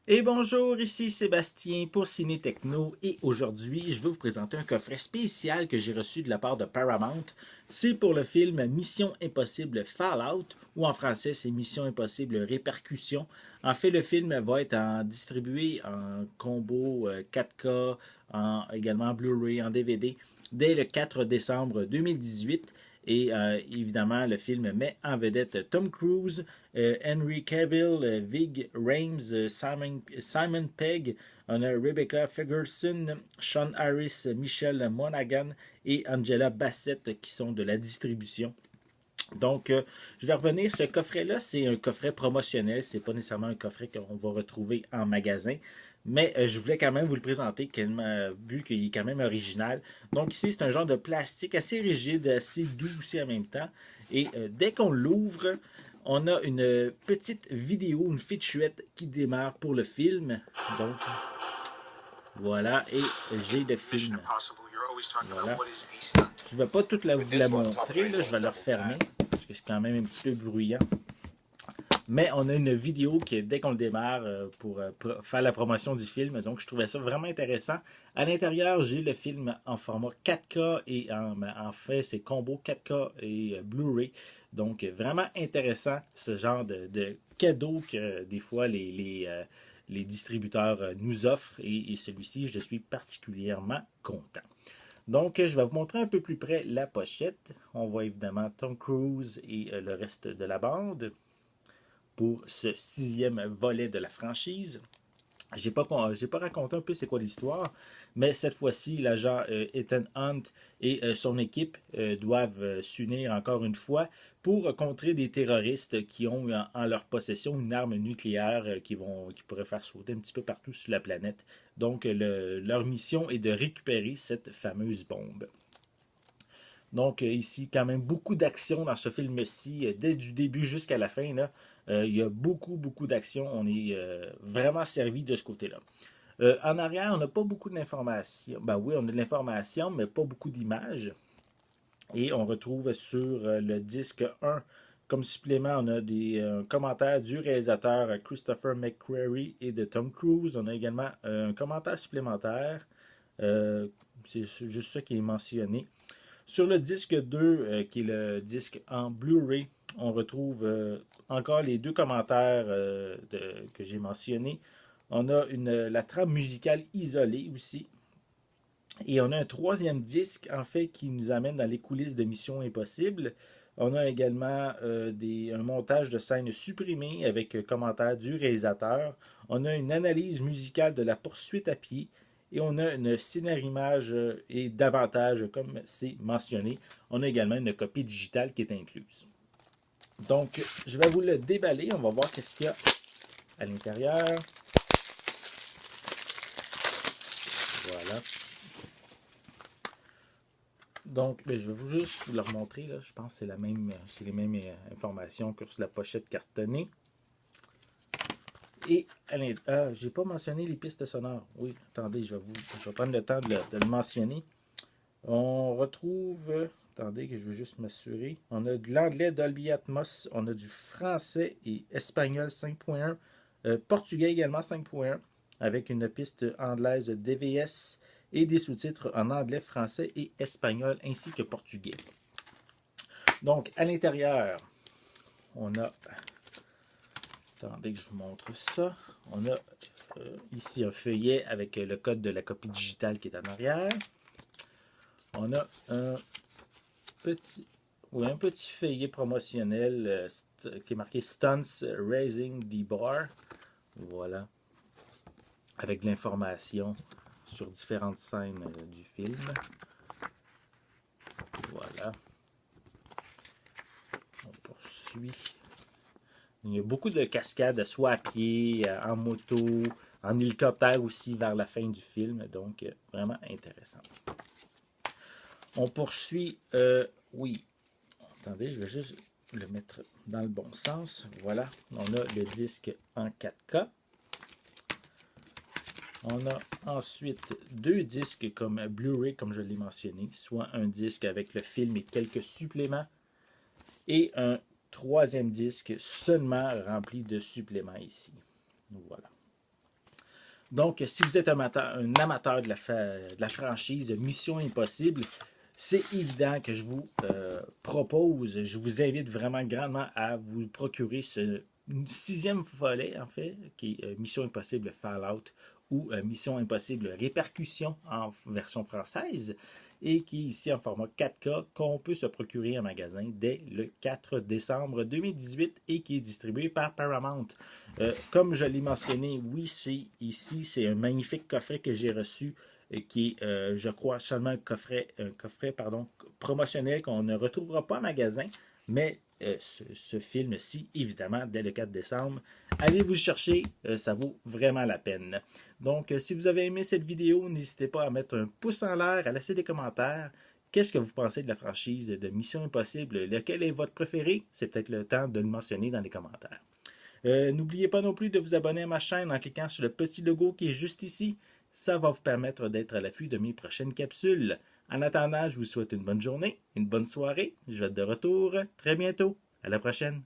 Et bonjour, ici Sébastien pour Ciné Techno et aujourd'hui je vais vous présenter un coffret spécial que j'ai reçu de la part de Paramount. C'est pour le film Mission Impossible Fallout ou en français c'est Mission Impossible Répercussions. En fait le film va être distribué en combo 4K, également en Blu-ray, en DVD dès le 4 décembre 2018. Et évidemment, le film met en vedette Tom Cruise, Henry Cavill, Vig Rhames, Simon Pegg, on a Rebecca Ferguson, Sean Harris, Michelle Monaghan et Angela Bassett qui sont de la distribution. Donc, je vais revenir. Ce coffret-là, c'est un coffret promotionnel. C'est pas nécessairement un coffret qu'on va retrouver en magasin. Mais je voulais quand même vous le présenter, vu qu'il est quand même original. Donc ici, c'est un genre de plastique assez rigide, assez doux aussi en même temps. Et dès qu'on l'ouvre, on a une petite vidéo, une featurette qui démarre pour le film. Donc voilà, et j'ai le film. Voilà. Je ne vais pas toute vous la montrer, là, je vais la refermer, parce que c'est quand même un petit peu bruyant. Mais on a une vidéo qui, dès qu'on le démarre, pour faire la promotion du film. Donc, je trouvais ça vraiment intéressant. À l'intérieur, j'ai le film en format 4K et en fait, c'est combo 4K et Blu-ray. Donc, vraiment intéressant ce genre de cadeau que des fois les distributeurs nous offrent. Et celui-ci, je suis particulièrement content. Donc, je vais vous montrer un peu plus près la pochette. On voit évidemment Tom Cruise et le reste de la bande pour ce sixième volet de la franchise. J'ai pas raconté un peu c'est quoi l'histoire, mais cette fois-ci, l'agent Ethan Hunt et son équipe doivent s'unir encore une fois pour contrer des terroristes qui ont en leur possession une arme nucléaire qui pourrait faire sauter un petit peu partout sur la planète. Donc, leur mission est de récupérer cette fameuse bombe. Donc, ici, quand même beaucoup d'action dans ce film-ci, dès du début jusqu'à la fin. Là, il y a beaucoup, beaucoup d'action. On est vraiment servi de ce côté-là. En arrière, on n'a pas beaucoup d'informations. Ben oui, on a de l'information, mais pas beaucoup d'images. Et on retrouve sur le disque 1, comme supplément, on a des commentaires du réalisateur Christopher McQuarrie et de Tom Cruise. On a également un commentaire supplémentaire. C'est juste ça qui est mentionné. Sur le disque 2, qui est le disque en Blu-ray, on retrouve encore les deux commentaires que j'ai mentionnés. On a la trame musicale isolée aussi. Et on a un troisième disque, en fait, qui nous amène dans les coulisses de Mission Impossible. On a également un montage de scènes supprimées avec commentaires du réalisateur. On a une analyse musicale de la poursuite à pied. Et on a une scénarimage et davantage, comme c'est mentionné. On a également une copie digitale qui est incluse. Donc, je vais vous le déballer. On va voir qu'est-ce qu'il y a à l'intérieur. Voilà. Donc, je vais juste vous le remontrer. Là. Je pense que c'est les mêmes informations que sur la pochette cartonnée. Et j'ai pas mentionné les pistes sonores. Oui, attendez, je vais prendre le temps de le mentionner. On retrouve, attendez que je veux juste m'assurer. On a de l'anglais Dolby Atmos, on a du français et espagnol 5.1, portugais également 5.1, avec une piste anglaise DVS et des sous-titres en anglais, français et espagnol, ainsi que portugais. Donc, à l'intérieur, on a... Attendez que je vous montre ça. On a ici un feuillet avec le code de la copie digitale qui est en arrière. On a un petit feuillet promotionnel qui est marqué Stunts Raising the Bar. Voilà. Avec de l'information sur différentes scènes du film. Voilà. On poursuit. Il y a beaucoup de cascades, soit à pied, en moto, en hélicoptère aussi vers la fin du film. Donc, vraiment intéressant. On poursuit. Oui. Attendez, je vais juste le mettre dans le bon sens. Voilà. On a le disque en 4K. On a ensuite deux disques comme Blu-ray, comme je l'ai mentionné, soit un disque avec le film et quelques suppléments, et un troisième disque seulement rempli de suppléments ici. Voilà. Donc, si vous êtes un amateur de la franchise Mission Impossible, c'est évident que je vous propose, je vous invite vraiment grandement à vous procurer ce sixième volet, en fait, qui est Mission Impossible Fallout ou Mission Impossible Répercussion en version française, et qui est ici en format 4K, qu'on peut se procurer en magasin dès le 4 décembre 2018 et qui est distribué par Paramount. Comme je l'ai mentionné, oui, c'est un magnifique coffret que j'ai reçu qui est, je crois, seulement un coffret promotionnel qu'on ne retrouvera pas en magasin, mais ce film-ci, évidemment, dès le 4 décembre, allez vous le chercher, ça vaut vraiment la peine. Donc, si vous avez aimé cette vidéo, n'hésitez pas à mettre un pouce en l'air, à laisser des commentaires. Qu'est-ce que vous pensez de la franchise de Mission Impossible? Lequel est votre préféré? C'est peut-être le temps de le mentionner dans les commentaires. N'oubliez pas non plus de vous abonner à ma chaîne en cliquant sur le petit logo qui est juste ici. Ça va vous permettre d'être à l'affût de mes prochaines capsules. En attendant, je vous souhaite une bonne journée, une bonne soirée. Je vais être de retour très bientôt. À la prochaine.